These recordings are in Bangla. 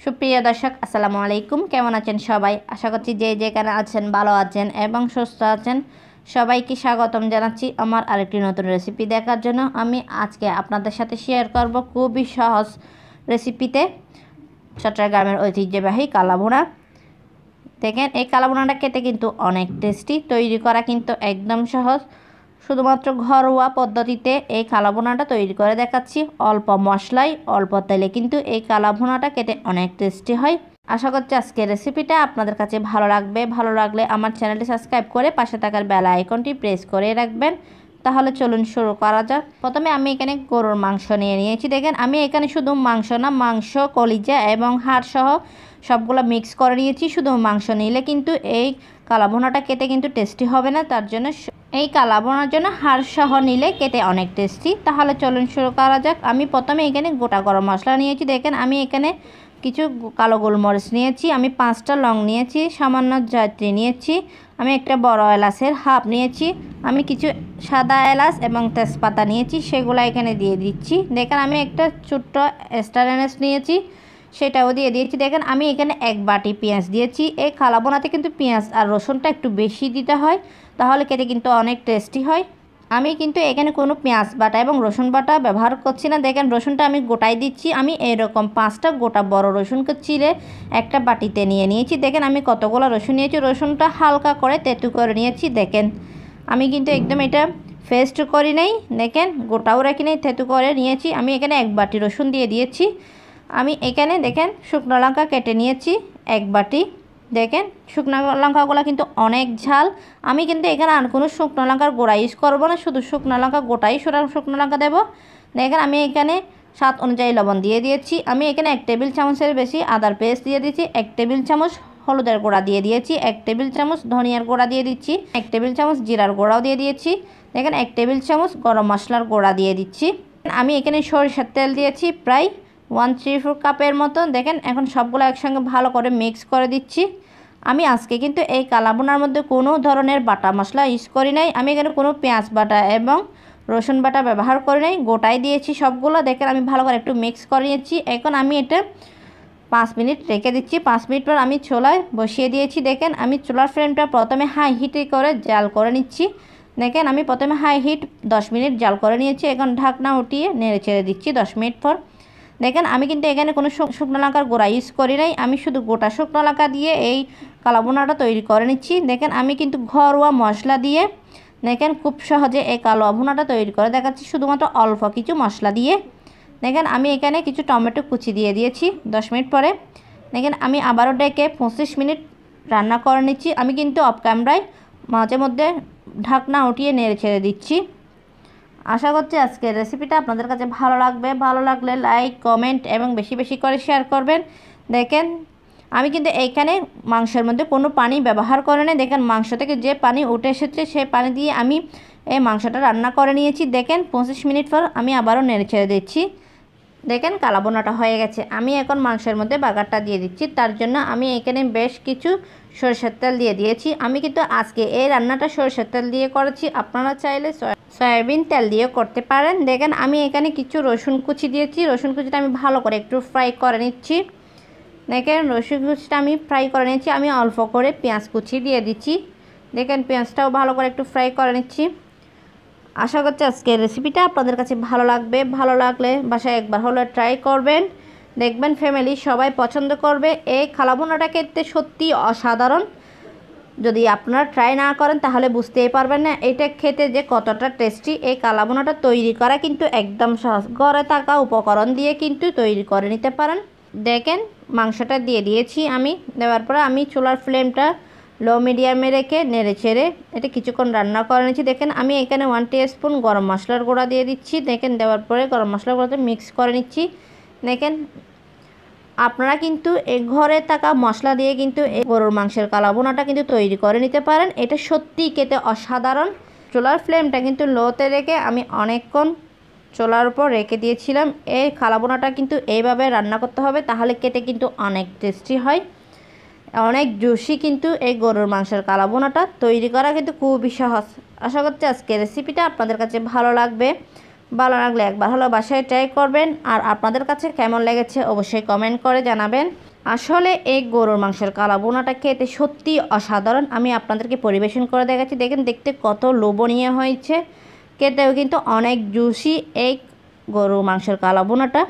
সুপ্রিয় দর্শক আসসালামু আলাইকুম, কেমন আছেন সবাই? আশা করছি যে যেখানে আছেন ভালো আছেন এবং সুস্থ আছেন। সবাইকে স্বাগতম জানাচ্ছি আমার আরেকটি নতুন রেসিপি দেখার জন্য। আমি আজকে আপনাদের সাথে শেয়ার করব খুবই সহজ রেসিপিতে চট্টগ্রামের ঐতিহ্যবাহী কালাভুনা। দেখেন, এই কালাভুনাটা খেতে কিন্তু অনেক টেস্টি, তৈরি করা কিন্তু একদম সহজ। শুধুমাত্র ঘরোয়া পদ্ধতিতে এই কালাভুনাটা তৈরি করে দেখাচ্ছি। অল্প মশলায় অল্প তেলে কিন্তু এই কালাভুনাটা খেতে অনেক টেস্টি হয়। আশা করছি আজকের রেসিপিটা আপনাদের কাছে ভালো লাগবে। ভালো লাগলে আমার চ্যানেলটি সাবস্ক্রাইব করে পাশে থাকার বেল আইকনটি প্রেস করে রাখবেন। তাহলে চলুন শুরু করা যাক। প্রথমে আমি এখানে গরুর মাংস নিয়ে নিয়েছি। দেখেন, আমি এখানে শুধু মাংস না, মাংস, কলিজা এবং হাড় সহ সবগুলো মিক্স করে নিয়েছি। শুধু মাংস নিলে কিন্তু এই কালাভুনাটা খেতে কিন্তু টেস্টি হবে না, তার জন্য এই কালাভুনার জন্য হাড় সহ নিলে খেতে অনেক টেস্টি। তাহলে চলুন শুরু করা যাক। আমি প্রথমে এখানে গোটা গরম মশলা নিয়েছি। দেখেন, আমি এখানে কিছু কালো গোলমরিচ নিয়েছি, আমি 5টা লং নিয়েছি, সামান্য জয়ত্রী নিয়েছি, আমি একটা বড় এলাচের হাফ নিয়েছি, আমি কিছু সাদা এলাচ এবং তেজপাতা নিয়েছি, সেগুলো এখানে দিয়ে দিচ্ছি। দেখেন, আমি একটা ছোট্ট স্টার এলাচ নিয়েছি, সেটাও দিয়ে দিয়েছি। দেখেন, আমি এখানে 1 বাটি পেঁয়াজ দিয়েছি। এই কালাভুনাতে কিন্তু পেঁয়াজ আর রসুনটা একটু বেশি দিতে হয়, তাহলে খেতে কিন্তু অনেক টেস্টি হয়। আমি কিন্তু এখানে কোনো পেঁয়াজ বাটা এবং রসুন বাটা ব্যবহার করছি না। দেখেন, রসুনটা আমি গোটাই দিচ্ছি। আমি এরকম 5টা গোটা বড় রসুনকে চিড়ে একটা বাটিতে নিয়ে নিয়েছি। দেখেন, আমি কতগুলো রসুন নিয়েছি। রসুনটা হালকা করে তেঁতু করে নিয়েছি। দেখেন, আমি কিন্তু একদম এটা পেস্ট করি নাই, দেখেন গোটাও রাখি নাই, তেঁতু করে নিয়েছি। আমি এখানে 1 বাটি রসুন দিয়ে দিয়েছি। আমি এখানে দেখেন শুকনো লঙ্কা কেটে নিয়েছি 1 বাটি। দেখেন, শুকনো লঙ্কাগুলো কিন্তু অনেক ঝাল। আমি কিন্তু এখানে আর কোনো শুকনো লঙ্কার গোড়া ইউজ করবো না, শুধু শুকনো লঙ্কা গোটাই শুকনো লঙ্কা দেবো। দেখেন, আমি এখানে স্বাদ অনুযায়ী লবণ দিয়ে দিয়েছি। আমি এখানে 1 টেবিল চামচের বেশি আদার পেস্ট দিয়ে দিয়েছি, 1 টেবিল চামচ হলুদের গুঁড়া দিয়ে দিয়েছি, 1 টেবিল চামচ ধনিয়ার গুঁড়া দিয়ে দিচ্ছি, 1 টেবিল চামচ জিরার গুঁড়াও দিয়ে দিয়েছি। দেখেন, 1 টেবিল চামচ গরম মশলার গুঁড়া দিয়ে দিচ্ছি। আমি এখানে সরিষার তেল দিয়েছি প্রায় 1/3 কাপের মতো। দেখেন, এখন সবগুলো একসঙ্গে ভালো করে মিক্স করে দিচ্ছি। আমি আজকে কিন্তু এই কালাভুনার মধ্যে কোনো ধরনের বাটা মশলা ইউজ করি নাই। আমি এখানে কোনো পেঁয়াজ বাটা এবং রসুন বাটা ব্যবহার করি নাই, গোটাই দিয়েছি সবগুলো। দেখেন, আমি ভালো করে একটু মিক্স করে নিয়েছি। এখন আমি এটা 5 মিনিট রেখে দিচ্ছি। 5 মিনিট পর আমি চুলায় বসিয়ে দিয়েছি। দেখেন, আমি চুলার ফ্লেমটা প্রথমে হাই হিটে করে জাল করে নিচ্ছি। দেখেন, আমি প্রথমে হাই হিট 10 মিনিট জাল করে নিয়েছি। এখন ঢাকনা উঠিয়ে নেড়ে ছেড়ে দিচ্ছি 10 মিনিট পর। দেখেন, আমি কিন্তু এখানে কোনো শুকনো লঙ্কার গুঁড়া ইউজ করি নাই, আমি শুধু গোটা শুকনো লঙ্কা দিয়ে এই কালাভুনাটা তৈরি করে নিচ্ছি। দেখেন, আমি কিন্তু ঘরোয়া মশলা দিয়ে দেখেন খুব সহজে এই কালাভুনাটা তৈরি করে দেখাচ্ছি, শুধুমাত্র অল্প কিছু মশলা দিয়ে। দেখেন, আমি এখানে কিছু টমেটো কুচি দিয়ে দিয়েছি 10 মিনিট পরে। দেখেন, আমি আবারও ডেকে 25 মিনিট রান্না করে নিচ্ছি। আমি কিন্তু অফ ক্যামেরায় মাঝে মধ্যে ঢাকনা উঠিয়ে নেড়ে ছেড়ে দিচ্ছি। আশা করছি আজকের রেসিপিটা আপনাদের কাছে ভালো লাগবে। ভালো লাগলে লাইক, কমেন্ট এবং বেশি বেশি করে শেয়ার করবেন। দেখেন, আমি কিন্তু এইখানে মাংসের মধ্যে কোনো পানি ব্যবহার করে না। দেখেন, মাংস থেকে যে পানি উঠে এসেছে সেই পানি দিয়ে আমি এই মাংসটা রান্না করে নিয়েছি। দেখেন, 25 মিনিট পর আমি আবারও নেড়ে ছেড়ে দিচ্ছি। দেখেন, কালাভুনাটা হয়ে গেছে। আমি এখন মাংসের মধ্যে বাগারটা দিয়ে দিচ্ছি। তার জন্য আমি এখানে বেশ কিছু সরষের তেল দিয়ে দিয়েছি। আমি কিন্তু আজকে এই রান্নাটা সরষের তেল দিয়ে করেছি, আপনারা চাইলে সয়াবিন তেল দিয়েও করতে পারেন। দেখেন, আমি এখানে কিছু রসুন কুচি দিয়েছি। রসুন কুচিটা আমি ভালো করে একটু ফ্রাই করে নিচ্ছি। দেখেন, রসুন কুচিটা আমি ফ্রাই করে নিচ্ছি। আমি অল্প করে পেঁয়াজ কুচি দিয়ে দিচ্ছি। দেখেন, পেঁয়াজটাও ভালো করে একটু ফ্রাই করে নিচ্ছি। আশা করছি আজকের রেসিপিটা আপনাদের কাছে ভালো লাগবে। ভালো লাগলে বাসায় একবার হলে ট্রাই করবেন, দেখবেন ফ্যামিলি সবাই পছন্দ করবে। এই কালাভুনাটা খেতে সত্যি অসাধারণ। যদি আপনারা ট্রাই না করেন তাহলে বুঝতেই পারবেন না এটা খেতে যে কতটা টেস্টি। এই কালাভুনাটা তৈরি করা কিন্তু একদম সহজ, ঘরে থাকা উপকরণ দিয়ে কিন্তু তৈরি করে নিতে পারেন। দেখেন, মাংসটা দিয়ে দিয়েছি। আমি দেওয়ার পরে আমি চুলার ফ্লেমটা লো মিডিয়ামে রেখে নেড়ে ছেড়ে এটা কিছুক্ষণ রান্না করে নিচ্ছি। দেখেন, আমি এখানে 1 টিস্পুন গরম মশলার গুঁড়া দিয়ে দিচ্ছি। দেখেন, দেওয়ার পরে গরম মশলার গুঁড়াতে মিক্স করে নিচ্ছি। দেখেন, আপনারা কিন্তু এই ঘরে থাকা মশলা দিয়ে কিন্তু এই গরুর মাংসের কালাভুনাটা কিন্তু তৈরি করে নিতে পারেন। এটা সত্যিই খেতে অসাধারণ। চুলার ফ্লেমটা কিন্তু লোতে রেখে আমি অনেকক্ষণ চুলার উপর রেখে দিয়েছিলাম। এই কালাভুনাটা কিন্তু এইভাবে রান্না করতে হবে, তাহলে খেতে কিন্তু অনেক টেস্টি হয়, অনেক জুসি। কিন্তু এই গরুর মাংসের কালাভুনাটা তৈরি করা কিন্তু খুবই সহজ। আশা করছি আজকের রেসিপিটা আপনাদের কাছে ভালো লাগবে। ভালো লাগলে একবার হলো বাসায় ট্রাই করবেন। আর আপনাদের কাছে কেমন লেগেছে অবশ্যই কমেন্ট করে জানাবেন। আসলে এই গরুর মাংসের কালা বোনাটা খেতে সত্যি অসাধারণ। আমি আপনাদেরকে পরিবেশন করে দেখাচ্ছি। দেখেন দেখতে কত লোভনীয় হয়েছে, খেতেও কিন্তু অনেক জুসি এই গরুর মাংসের কালা বোনাটা।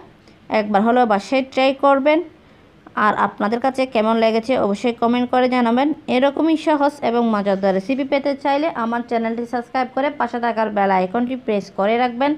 একবার হলেও বাসায় ট্রাই করবেন। আর আপনাদের কাছে কেমন লেগেছে অবশ্যই কমেন্ট করে জানাবেন। এরকমই সহজ এবং মজাদার রেসিপি পেতে চাইলে আমার চ্যানেলটি সাবস্ক্রাইব করে পাশে থাকার বেল আইকনটি প্রেস করে রাখবেন।